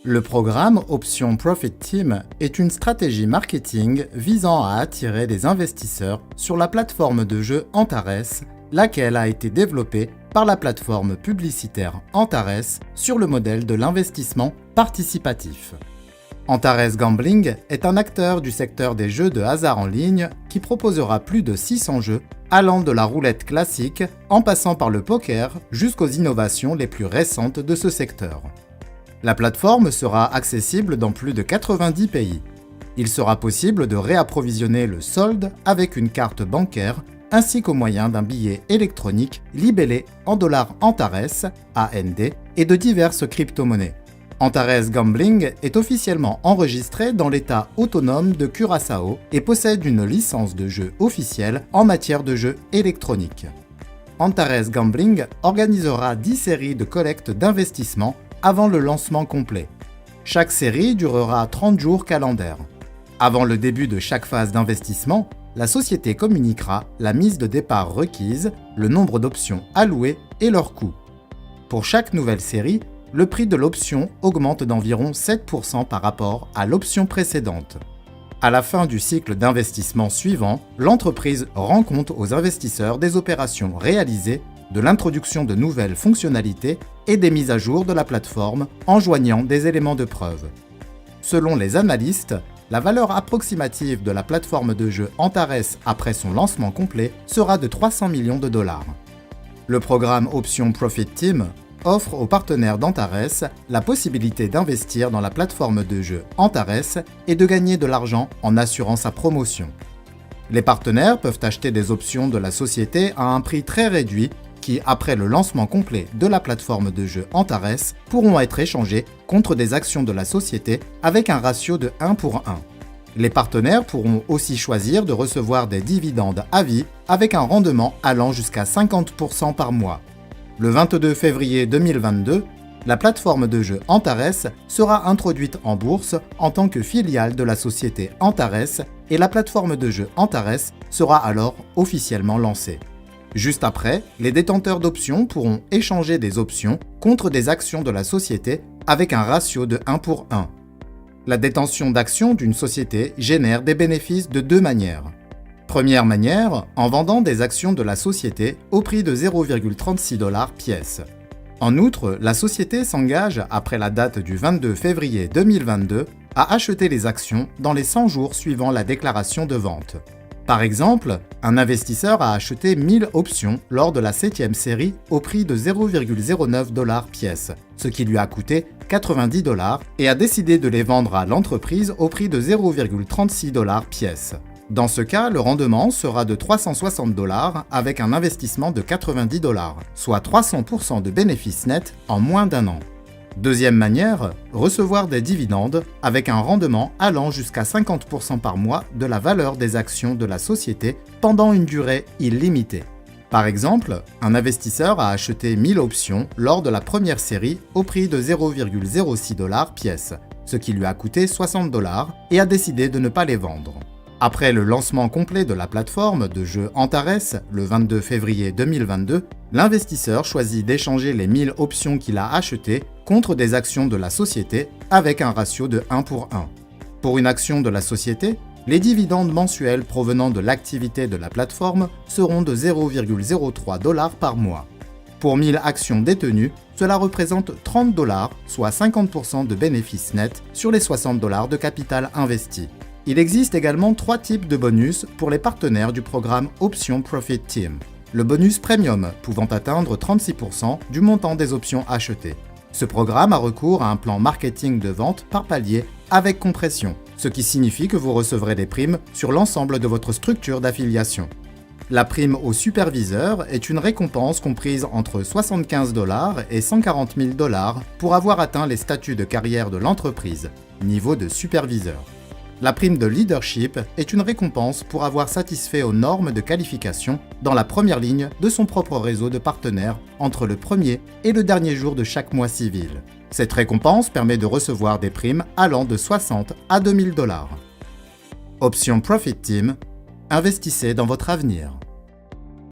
Le programme Option Profit Team est une stratégie marketing visant à attirer des investisseurs sur la plateforme de jeu Antares, laquelle a été développée par la plateforme publicitaire Antares sur le modèle de l'investissement participatif. Antares Gambling est un acteur du secteur des jeux de hasard en ligne qui proposera plus de 600 jeux allant de la roulette classique en passant par le poker jusqu'aux innovations les plus récentes de ce secteur. La plateforme sera accessible dans plus de 90 pays. Il sera possible de réapprovisionner le solde avec une carte bancaire ainsi qu'au moyen d'un billet électronique libellé en dollars Antares, AND, et de diverses crypto-monnaies. Antares Gambling est officiellement enregistré dans l'État autonome de Curaçao et possède une licence de jeu officielle en matière de jeux électroniques. Antares Gambling organisera 10 séries de collecte d'investissement avant le lancement complet. Chaque série durera 30 jours calendaires. Avant le début de chaque phase d'investissement, la société communiquera la mise de départ requise, le nombre d'options allouées et leur coût. Pour chaque nouvelle série, le prix de l'option augmente d'environ 7% par rapport à l'option précédente. À la fin du cycle d'investissement suivant, l'entreprise rend compte aux investisseurs des opérations réalisées, de l'introduction de nouvelles fonctionnalités et des mises à jour de la plateforme en joignant des éléments de preuve. Selon les analystes, la valeur approximative de la plateforme de jeu Antares après son lancement complet sera de 300 millions de dollars. Le programme Option Profit Team offre aux partenaires d'Antares la possibilité d'investir dans la plateforme de jeu Antares et de gagner de l'argent en assurant sa promotion. Les partenaires peuvent acheter des options de la société à un prix très réduit qui, après le lancement complet de la plateforme de jeu Antares, pourront être échangées contre des actions de la société avec un ratio de 1 pour 1. Les partenaires pourront aussi choisir de recevoir des dividendes à vie avec un rendement allant jusqu'à 50% par mois. Le 22 février 2022, la plateforme de jeu Antares sera introduite en bourse en tant que filiale de la société Antares et la plateforme de jeu Antares sera alors officiellement lancée. Juste après, les détenteurs d'options pourront échanger des options contre des actions de la société avec un ratio de 1 pour 1. La détention d'actions d'une société génère des bénéfices de deux manières. Première manière, en vendant des actions de la société au prix de 0,36 $ pièce. En outre, la société s'engage, après la date du 22 février 2022, à acheter les actions dans les 100 jours suivant la déclaration de vente. Par exemple, un investisseur a acheté 1000 options lors de la 7e série au prix de 0,09 $ pièce, ce qui lui a coûté 90 $, et a décidé de les vendre à l'entreprise au prix de 0,36 $ pièce. Dans ce cas, le rendement sera de 360 $ avec un investissement de 90 $, soit 300% de bénéfices nets en moins d'un an. Deuxième manière, recevoir des dividendes avec un rendement allant jusqu'à 50% par mois de la valeur des actions de la société pendant une durée illimitée. Par exemple, un investisseur a acheté 1000 options lors de la première série au prix de 0,06 $ pièce, ce qui lui a coûté 60 $ et a décidé de ne pas les vendre. Après le lancement complet de la plateforme de jeu Antares, le 22 février 2022, l'investisseur choisit d'échanger les 1000 options qu'il a achetées contre des actions de la société avec un ratio de 1 pour 1. Pour une action de la société, les dividendes mensuels provenant de l'activité de la plateforme seront de 0,03 $ par mois. Pour 1000 actions détenues, cela représente 30 $, soit 50% de bénéfices nets sur les 60 $ de capital investi. Il existe également 3 types de bonus pour les partenaires du programme Option Profit Team. Le bonus Premium pouvant atteindre 36% du montant des options achetées. Ce programme a recours à un plan marketing de vente par palier avec compression, ce qui signifie que vous recevrez des primes sur l'ensemble de votre structure d'affiliation. La prime au superviseur est une récompense comprise entre 75 $ et 140 000 $ pour avoir atteint les statuts de carrière de l'entreprise, niveau de superviseur. La prime de leadership est une récompense pour avoir satisfait aux normes de qualification dans la première ligne de son propre réseau de partenaires entre le premier et le dernier jour de chaque mois civil. Cette récompense permet de recevoir des primes allant de 60 à 2000 $. Option Profit Team, investissez dans votre avenir.